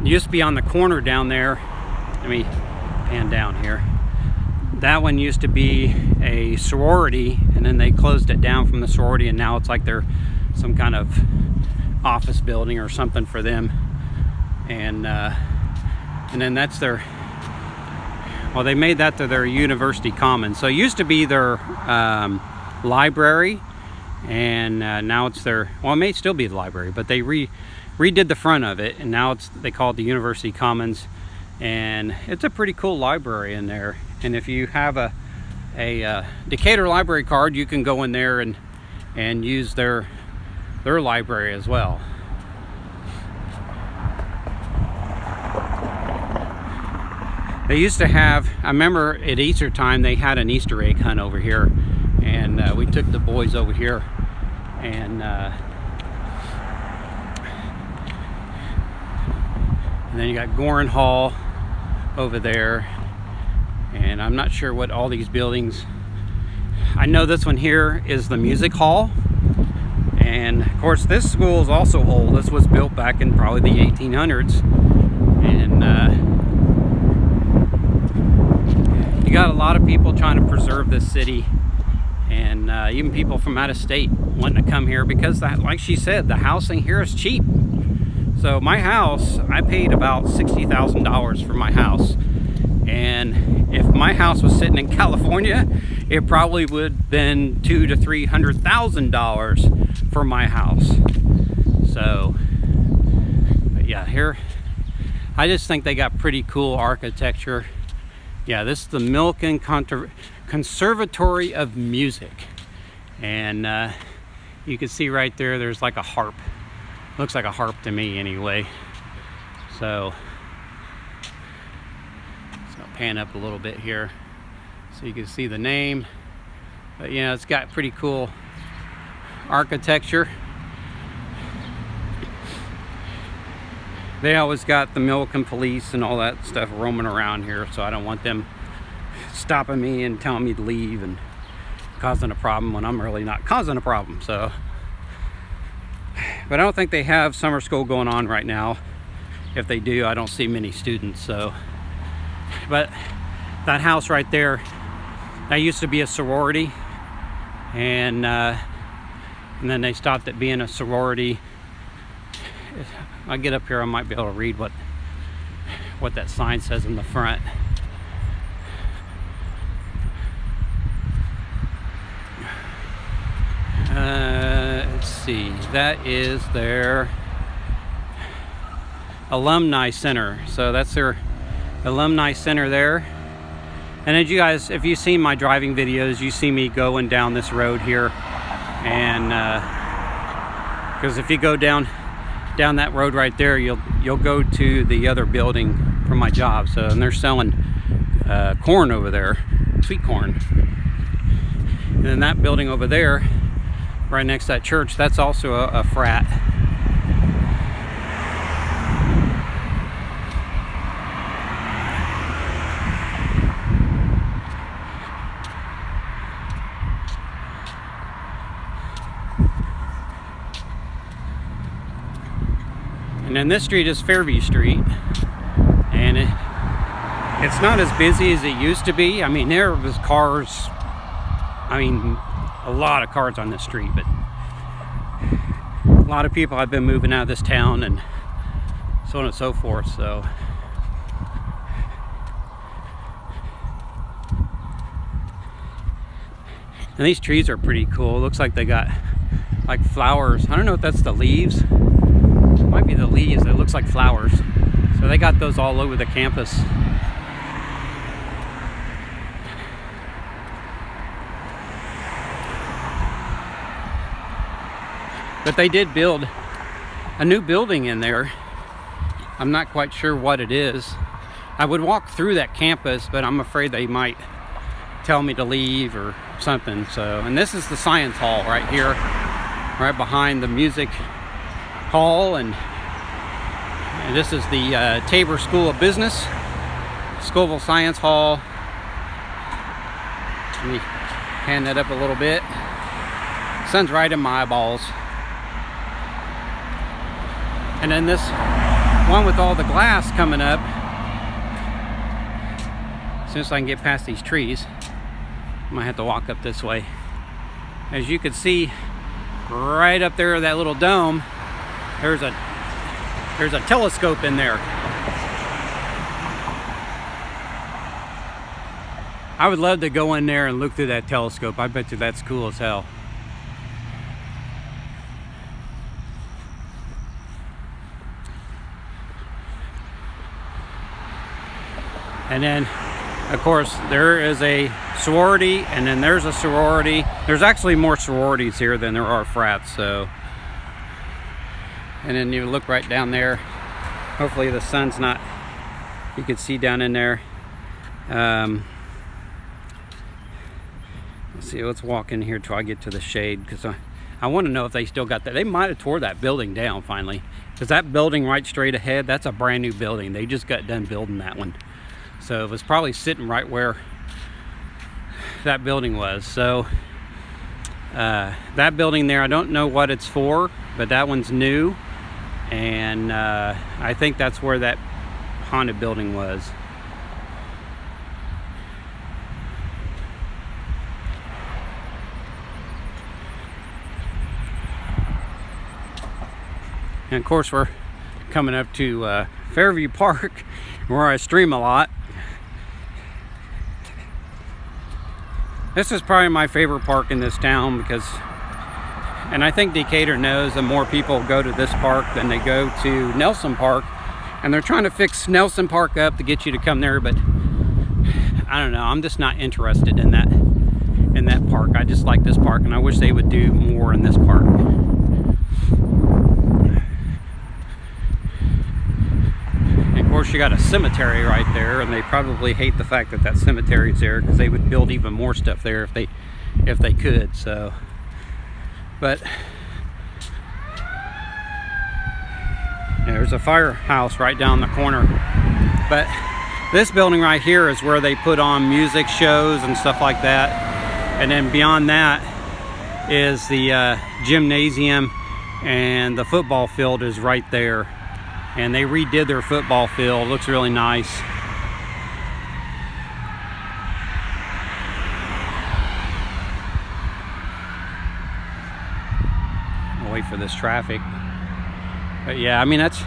S1: it used to be on the corner down there. Let me pan down here. That one used to be a sorority, and then they closed it down from the sorority, and now it's like they're some kind of office building or something for them. And then that's their, well, they made that to their University Commons. So it used to be their library, and now it's their, well, it may still be the library, but they redid the front of it, and now they call it the University Commons. And it's a pretty cool library in there. And if you have a Decatur library card, you can go in there and use their library as well. They used to have, I remember at Easter time, they had an Easter egg hunt over here, and we took the boys over here, and then you got Gorin Hall over there, and I'm not sure what all these buildings. I know this one here is the music hall. And of course, this school is also old. This was built back in probably the 1800s. And you got a lot of people trying to preserve this city, and even people from out of state wanting to come here because, like she said, the housing here is cheap. So my house, I paid about $60,000 for my house. And if my house was sitting in California, it probably would have been $200,000 to $300,000 for my house. So, but yeah, here, I just think they got pretty cool architecture. Yeah, this is the Milliken Conservatory of Music. And you can see right there, there's like a harp Looks like a harp to me anyway. So I'll pan up a little bit here so you can see the name. But yeah, it's got pretty cool architecture. They always got the Milliken police and all that stuff roaming around here, so I don't want them stopping me and telling me to leave and causing a problem when I'm really not causing a problem. So, but I don't think they have summer school going on right now. If they do, I don't see many students. So, but that house right there, that used to be a sorority, and then they stopped it being a sorority. I get up here, I might be able to read what that sign says in the front. Let's see, that is their alumni center. So that's their alumni center there. And as you guys, if you've seen my driving videos, you see me going down this road here, and because if you go down that road right there, you'll go to the other building for my job. So, and they're selling corn over there, sweet corn. And then that building over there, right next to that church, that's also a frat. And then this street is Fairview Street, and it's not as busy as it used to be. I mean, there was cars, I mean, a lot of cars on this street, but a lot of people have been moving out of this town and so on and so forth. So and these trees are pretty cool. It looks like they got like flowers. I don't know if that's the leaves. It might be the leaves. It looks like flowers. So they got those all over the campus. But they did build a new building in there. I'm not quite sure what it is. I would walk through that campus, but I'm afraid they might tell me to leave or something. So, and this is the science hall right here, right behind the music hall, and this is the Tabor School of Business, Scoville Science Hall. Let me pan that up a little bit. Sun's right in my eyeballs. And then this one with all the glass coming up, as soon as I can get past these trees, I might have to walk up this way. As you can see, right up there, that little dome, there's a telescope in there. I would love to go in there and look through that telescope. I bet you that's cool as hell. And then, of course, there is a sorority, and then there's a sorority. There's actually more sororities here than there are frats, so. And then you look right down there. Hopefully the sun's not, you can see down in there. Let's see, let's walk in here till I get to the shade, because I want to know if they still got that. They might have tore that building down finally, because that building right straight ahead, that's a brand new building. They just got done building that one. So it was probably sitting right where that building was. So that building there, I don't know what it's for, but that one's new. And I think that's where that haunted building was. And of course we're coming up to Fairview Park, where I stream a lot. This is probably my favorite park in this town, because, and I think Decatur knows, the more people go to this park than they go to Nelson Park, and they're trying to fix Nelson Park up to get you to come there, but I don't know, I'm just not interested in that park. I just like this park, and I wish they would do more in this park. course, you got a cemetery right there, and they probably hate the fact that that cemetery is there, because they would build even more stuff there if they could. So, but yeah, there's a firehouse right down the corner. But this building right here is where they put on music shows and stuff like that. And then beyond that is the gymnasium, and the football field is right there. And they redid their football field. Looks really nice. I'll wait for this traffic. But yeah, I mean, that's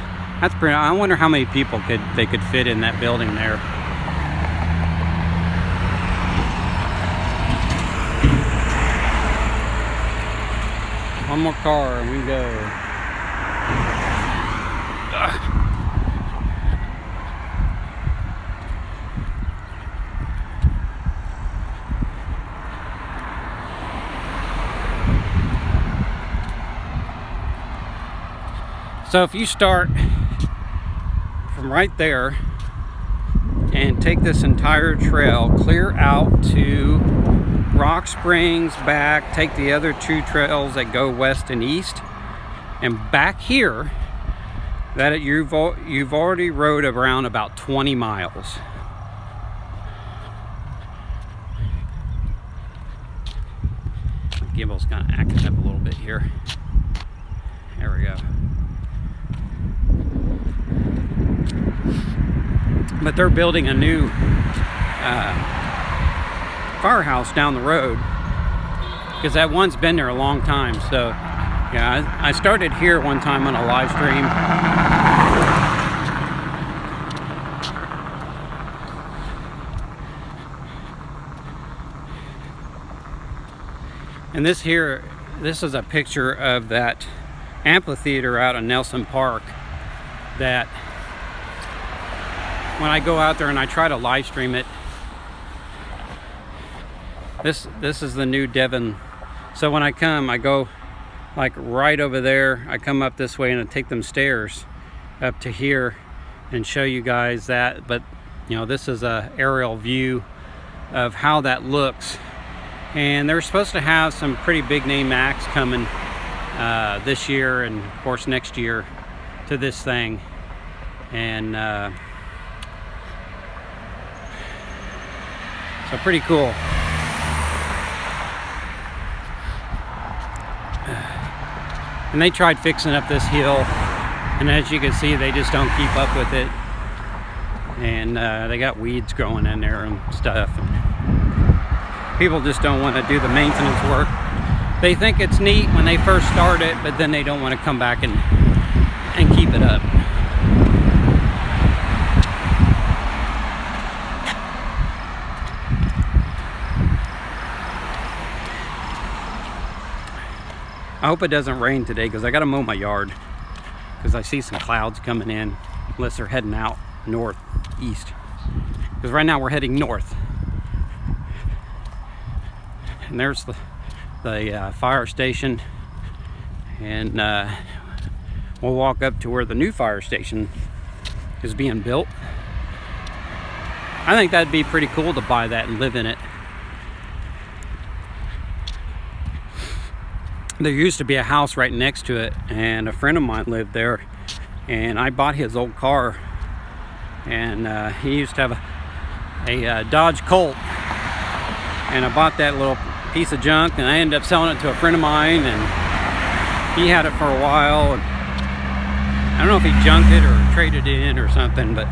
S1: pretty. I wonder how many people they could fit in that building there. One more car and we go. So if you start from right there and take this entire trail clear out to Rock Springs, back, take the other two trails that go west and east, and back here, that you've already rode around about 20 miles. My gimbal's kind of acting up a little bit here. There we go. But they're building a new firehouse down the road, because that one's been there a long time. So yeah, I started here one time on a live stream. And this is a picture of that amphitheater out in Nelson Park, that when I go out there and I try to live stream it, this is the new Devon. So when I come, I go like right over there, I come up this way and I take them stairs up to here and show you guys that. But you know, this is a aerial view of how that looks. And they're supposed to have some pretty big name acts coming this year, and of course next year, to this thing. And so pretty cool. And they tried fixing up this hill, and as you can see, they just don't keep up with it. And they got weeds growing in there and stuff. And people just don't want to do the maintenance work. They think it's neat when they first start it, but then they don't want to come back and keep it up. I hope it doesn't rain today, because I got to mow my yard, because I see some clouds coming in, unless they're heading out northeast, because right now we're heading north. And there's the fire station, and we'll walk up to where the new fire station is being built. I think that'd be pretty cool to buy that and live in it. There used to be a house right next to it, and a friend of mine lived there, and I bought his old car, and he used to have a Dodge Colt, and I bought that little piece of junk, and I ended up selling it to a friend of mine, and he had it for a while, and I don't know if he junked it or traded it in or something, but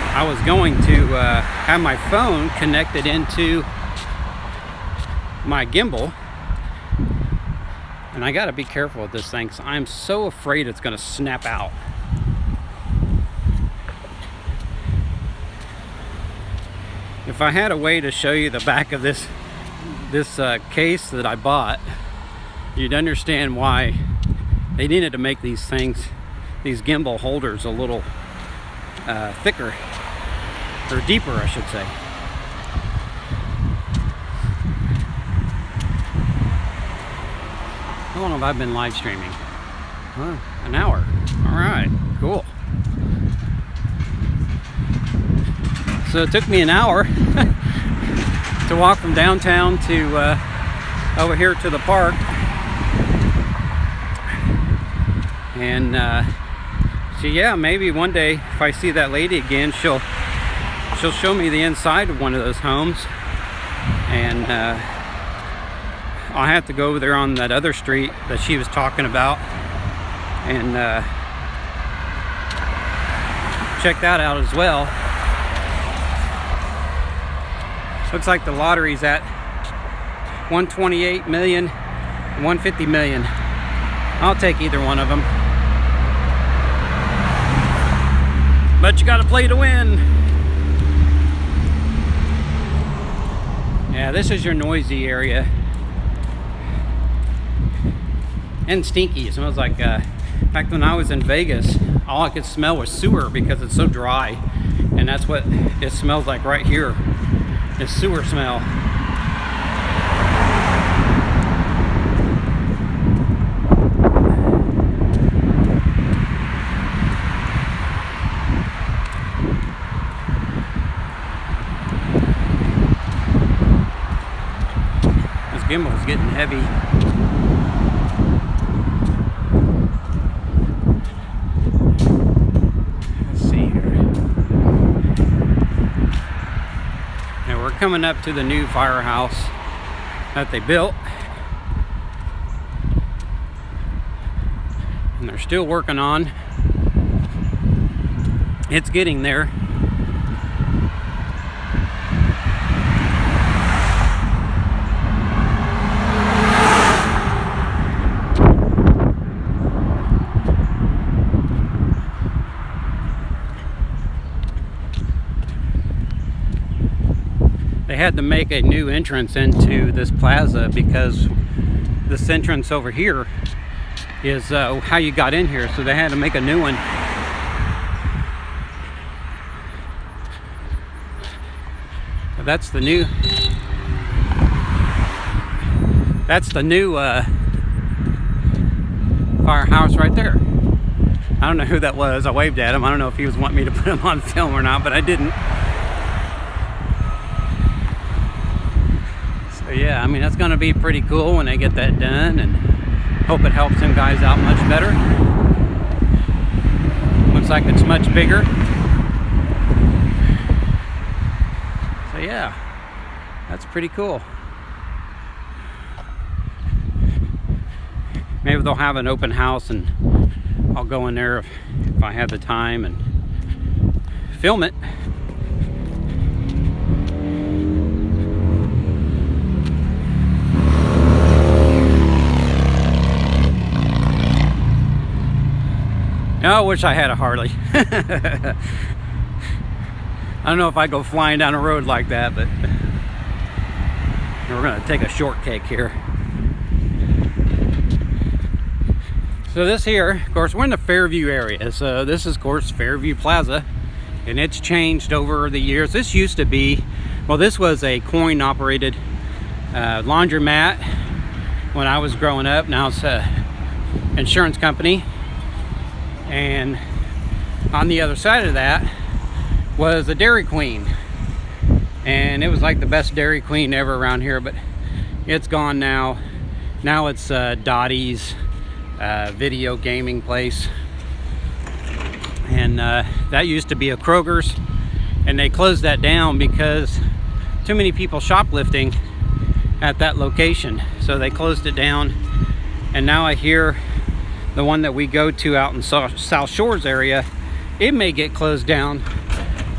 S1: I was going to have my phone connected into my gimbal, and I got to be careful with this thing, because I'm so afraid it's going to snap out. If I had a way to show you the back of this case that I bought, you'd understand why they needed to make these things these gimbal holders a little thicker, or deeper, I should say. How long have I been live streaming? An hour. All right, cool. So it took me an hour to walk from downtown to over here to the park. And so yeah, maybe one day if I see that lady again, she'll show me the inside of one of those homes. And I'll have to go over there on that other street that she was talking about and check that out as well. Looks like the lottery's at 128 million, 150 million. I'll take either one of them. But you gotta play to win. Yeah, this is your noisy area. And stinky. It smells like, in fact, when I was in Vegas, all I could smell was sewer because it's so dry. And that's what it smells like right here. It's sewer smell. This gimbal is getting heavy. Coming up to the new firehouse that they built, and they're still working on. It's getting there. They had to make a new entrance into this plaza because this entrance over here is how you got in here, so they had to make a new one. So that's the new firehouse right there. I don't know who that was. I waved at him. I don't know if he was wanting me to put him on film or not, but I didn't. Yeah, I mean, that's going to be pretty cool when they get that done, and hope it helps them guys out much better. Looks like it's much bigger. So yeah, that's pretty cool. Maybe they'll have an open house and I'll go in there if I have the time and film it. I wish I had a Harley. I don't know if I go flying down a road like that, but we're gonna take a short cake here. So this here, of course, we're in the Fairview area. So this is, of course, Fairview Plaza, and it's changed over the years. This used to be, well, this was a coin-operated laundromat when I was growing up. Now it's an insurance company. And on the other side of that was a Dairy Queen, and it was like the best Dairy Queen ever around here, but it's gone now. Now it's Dottie's video gaming place, and that used to be a Kroger's, and they closed that down because too many people shoplifting at that location, so they closed it down. And now I hear the one that we go to out in South Shores area, it may get closed down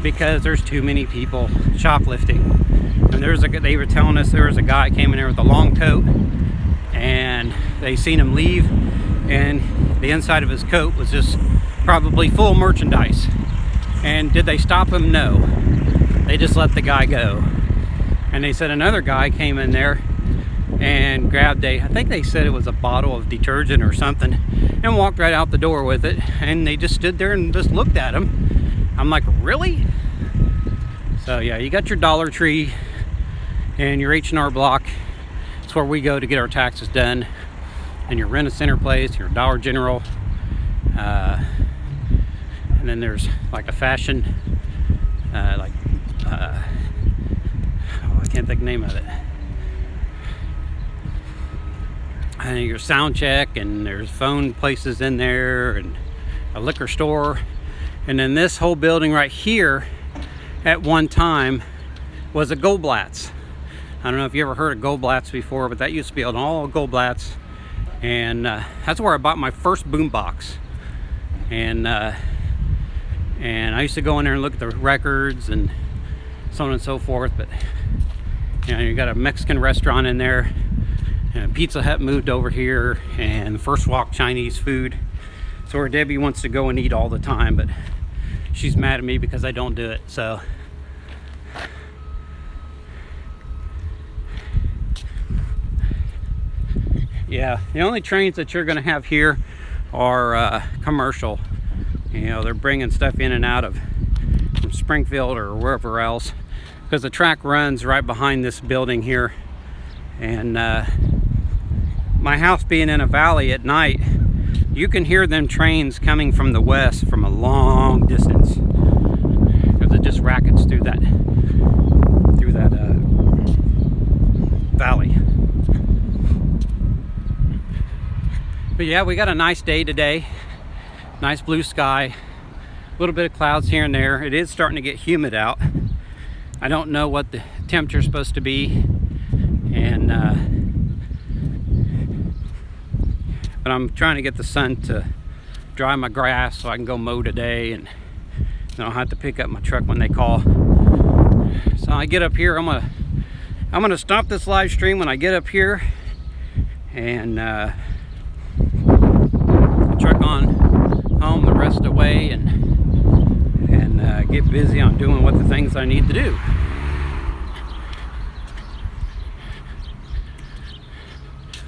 S1: because there's too many people shoplifting. And they were telling us there was a guy came in there with a long coat, and they seen him leave, and the inside of his coat was just probably full of merchandise. And did they stop him? No. They just let the guy go. And they said another guy came in there and grabbed I think they said it was a bottle of detergent or something, and walked right out the door with it. And they just stood there and just looked at them. I'm like, really? So yeah, you got your Dollar Tree and your H&R Block. It's where we go to get our taxes done. And your Rent-A-Center place, your Dollar General. And then there's like a fashion, I can't think the name of it. And your Sound Check, and there's phone places in there, and a liquor store. And then this whole building right here at one time was a Goldblatt's. I don't know if you ever heard of Goldblatt's before, but that used to be an all Goldblatt's. And that's where I bought my first boombox. And I used to go in there and look at the records and so on and so forth. But you know, you got a Mexican restaurant in there, and Pizza Hut moved over here, and First Walk Chinese food. So where Debbie wants to go and eat all the time, but she's mad at me because I don't do it. So yeah, the only trains that you're going to have here are commercial. You know, they're bringing stuff in and out of from Springfield or wherever else, because the track runs right behind this building here. And my house being in a valley at night, you can hear them trains coming from the west from a long distance, because it just rackets through that valley. But yeah, we got a nice day today. Nice blue sky. A little bit of clouds here and there. It is starting to get humid out. I don't know what the temperature is supposed to be. And but I'm trying to get the sun to dry my grass so I can go mow today, and I don't have to pick up my truck when they call. So I get up here, I'm gonna stop this live stream when I get up here and truck on home the rest of the way, and get busy on doing what the things I need to do.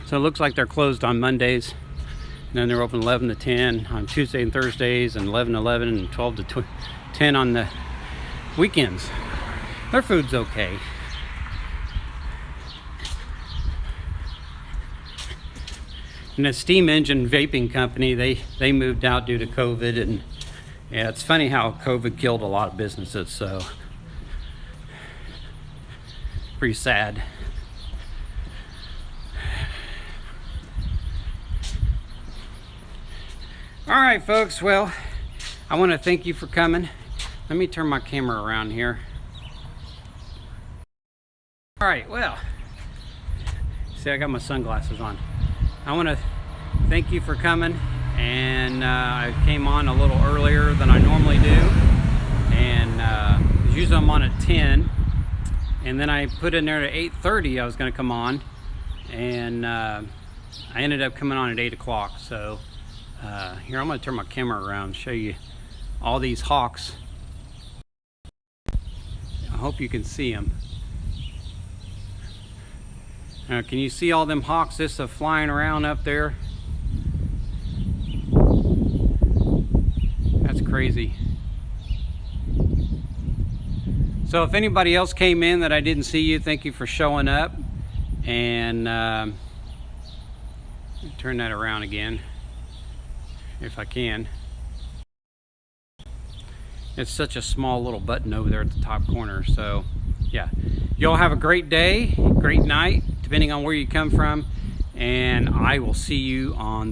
S1: So it looks like they're closed on Mondays, and then they're open 11 to 10 on Tuesday and Thursdays, and 11 to 11 and 12 to 10 on the weekends. Their food's okay. And the Steam Engine vaping company, they moved out due to COVID. And yeah, it's funny how COVID killed a lot of businesses, so pretty sad. All right, folks, well, I want to thank you for coming. Let me turn my camera around here. All right, well, see, I got my sunglasses on. I want to thank you for coming, and I came on a little earlier than I normally do, and usually I'm on at 10, and then I put in there at 8:30 I was going to come on, and I ended up coming on at 8 o'clock. So here, I'm going to turn my camera around and show you all these hawks. I hope you can see them. Can you see all them hawks just flying around up there? That's crazy. So if anybody else came in that I didn't see you, thank you for showing up. And turn that around again, if I can. It's such a small little button over there at the top corner. So yeah, y'all have a great day, great night, depending on where you come from, and I will see you on